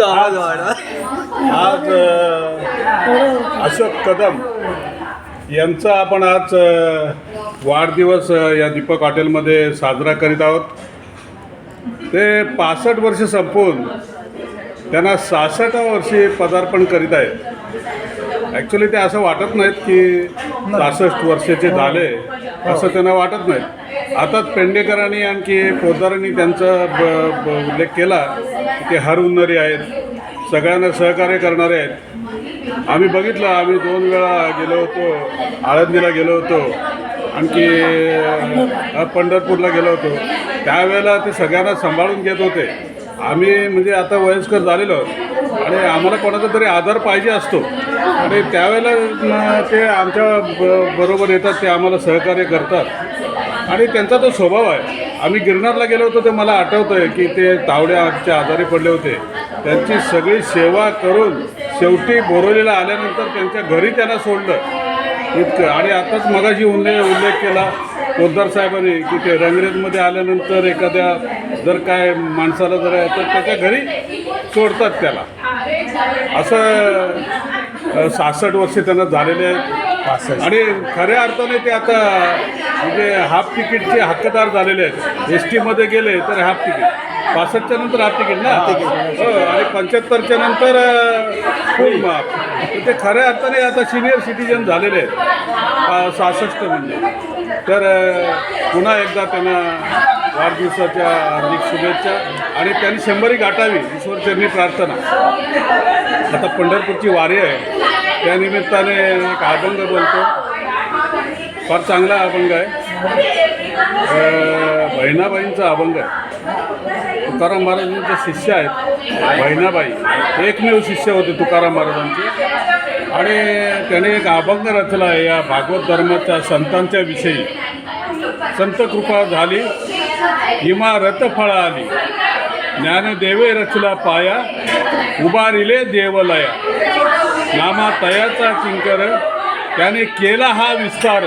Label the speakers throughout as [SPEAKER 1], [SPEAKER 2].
[SPEAKER 1] आज अशोक कदम यांचा आपण आज वाढदिवस या दीपक हॉटेलमध्ये साजरा करीत आहोत. ते 65 वर्ष संपवून त्यांना 66व्या वर्षी पदार्पण करीत आहेत. ॲक्च्युली ते असं वाटत नाहीत की 66 वर्षाचे झाले असं त्यांना वाटत नाही. आता पेंडेकरांनी आणखी पोद्दारांनी त्यांचा उल्लेख केला की ते हर उन्नरी आहेत, सगळ्यांना सहकार्य करणारे आहेत. आम्ही बघितलं, आम्ही 2 वेळा गेलो होतो, आळंदीला गेलो होतो, आणखी पंढरपूरला गेलो होतो. त्यावेळेला ते सगळ्यांना सांभाळून घेत होते. आम्ही म्हणजे आता वयस्कर झालेलो आहोत आणि आम्हाला कोणाचा तरी आधार पाहिजे असतो आणि त्यावेळेला ते आमच्या बरोबर येतात, ते आम्हाला सहकार्य करतात आणि त्यांचा तो स्वभाव आहे. आम्ही गिरनारला गेलो होतो, ते मला आठवतं आहे की ते तावड्याचे आजारी पडले होते. त्यांची सगळी सेवा करून शेवटी बोरिवलीला आल्यानंतर त्यांच्या घरी त्यांना सोडलं इतकं. आणि आताच मगाशी उल्लेख केला पोद्दार साहेबांनी की ते रंगरेजमध्ये आल्यानंतर एखाद्या जर काय माणसाला जर तर त्याच्या घरी सोडतात त्याला. असं 66 वर्षे त्यांना झालेले आहेत आणि खऱ्या अर्थाने ते आता म्हणजे हाफ तिकीटचे हक्कदार झालेले आहेत. एस टीमध्ये गेले तर हाफ तिकीट, 65च्या नंतर हाफ तिकीट ना, आणि 75च्या नंतर फुल माफ. ते खऱ्या अर्थाने आता सिनियर सिटीजन झालेले आहेत 66 म्हणजे. तर पुन्हा एकदा त्यांना वाढदिवसाच्या हार्दिक शुभेच्छा आणि त्यांनी 100ही गाठावी ईश्वरचरणी प्रार्थना. आता पंढरपूरची वारी आहे, त्यानिमित्ताने एक अभंग बोलतो. फार चांगला अभंग आहे, बहिणाबाईंचा अभंग आहे. तुकाराम महाराजांचे शिष्य आहेत बहिणाबाई, एकमेव शिष्य होते तुकाराम महाराजांचे. आणि त्याने एक अभंग रचला आहे या भागवत धर्माच्या संतांच्या विषयी. संत कृपा झाली इमारत फळ आली, ज्ञानदेवे रचला पाया, उभारिले देवलया. नामा तयाचा किंकर त्याने केला हा विस्तार.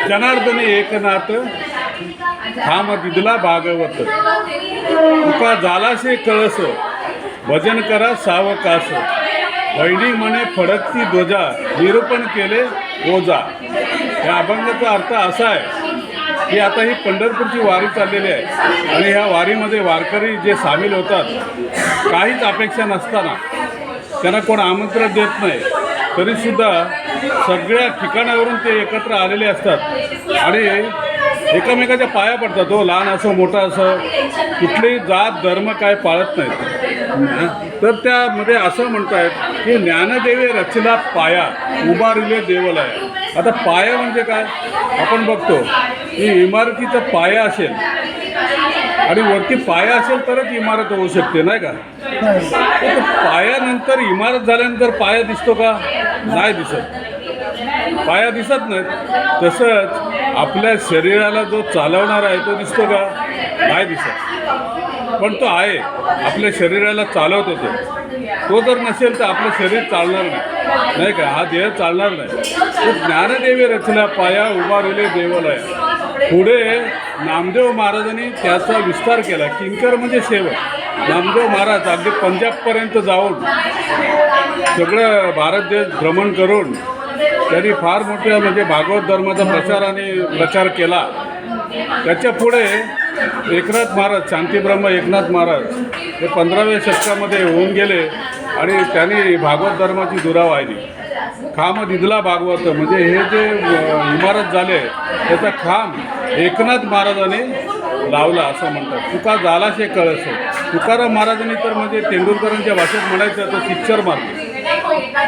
[SPEAKER 1] जनार्दने एकनाथ थांब दिदला भागवत. तुका झालासे कळस भजन करा सावकास. बहिणी म्हणे फडकती ध्वजा निरूपण केले ओझा. या अभंगाचा अर्थ असा आहे की आता ही पंढरपूरची वारी चाललेली आहे आणि ह्या वारीमध्ये वारकरी जे सामील होतात, काहीच अपेक्षा नसताना त्यांना कोण आमंत्रण देत नाही तरीसुद्धा सगळ्या ठिकाणावरून ते एकत्र आलेले असतात आणि एकमेकाच्या पाया पडतात. तो लहान असो मोठा असो, कुठलीही जात धर्म काय पाळत नाहीत. तर त्यामध्ये असं म्हणतायत की ज्ञानदेवे रचला पाया, उभारिले देवलया. आता पाया म्हणजे काय, आपण बघतो की इमारतीचा पाया असेल आणि वरती पाया असेल तरच इमारत होऊ शकते, नाही का? तर पायानंतर इमारत झाल्यानंतर पाया दिसतो का? नाही दिसत, पाया दिसत नाहीत. तसंच आपल्या शरीराला जो चालवणारा आहे तो दिसतो का? नाही दिसत, पण तो आहे, आपल्या शरीराला चालवत होतो. तो जर नसेल तर आपलं शरीर चालणार नाही, नाही का? हा देह चालणार नाही. तो ज्ञानदेवे रचला पाया, उभारिले देवलया. पुढे नामदेव महाराजांनी त्याचा विस्तार केला. किंकर म्हणजे सेवक. नामदेव महाराज अगदी पंजाबपर्यंत जाऊन सगळं भारत देश भ्रमण करून त्यांनी फार मोठ्या म्हणजे भागवत धर्माचा प्रचार केला. त्याच्या पुढे एकनाथ महाराज, शांतीब्रह्म एकनाथ महाराज हे 15व्या शतकामध्ये होऊन गेले आणि त्यांनी भागवत धर्माची धुरा वाहिली. खांब दिदला भागवत म्हणजे हे जे इमारत झाले त्याचा खांब एकनाथ महाराजांनी लावला असं म्हणतात. तुका झालाशे कळस. तुकाराम महाराजांनी तर म्हणजे तेंडुलकरांच्या भाषेत म्हणायचं तर पिक्चर मारले.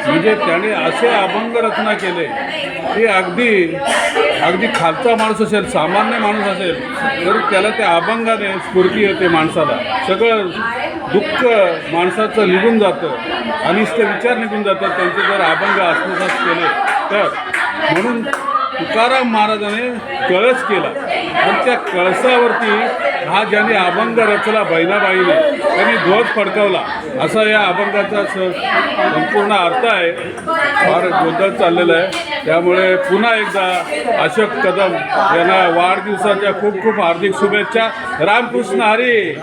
[SPEAKER 1] म्हणजे त्याने असे अभंग रचना केले की अगदी खालचा माणूस असेल, सामान्य माणूस असेल तर त्याला त्या अभंगाने स्फूर्ती येते. माणसाला सगळं दुःख माणसाचं निघून जातं, अनिष्ट विचार निघून जातात त्यांचे जर अभंग आत्मसात केले तर. म्हणून तुकाराम महाराजाने कळस केला आणि त्या कळसावरती हा ज्याने अभंग रचला बहिणाबाईने त्यांनी ध्वज फडकवला असा या अभंगाचा संपूर्ण अर्थ आहे. फार गोंधळ चाललेला आहे. त्यामुळे पुन्हा एकदा अशोक कदम यांना वाढदिवसाच्या खूप खूप हार्दिक शुभेच्छा. रामकृष्ण हरी.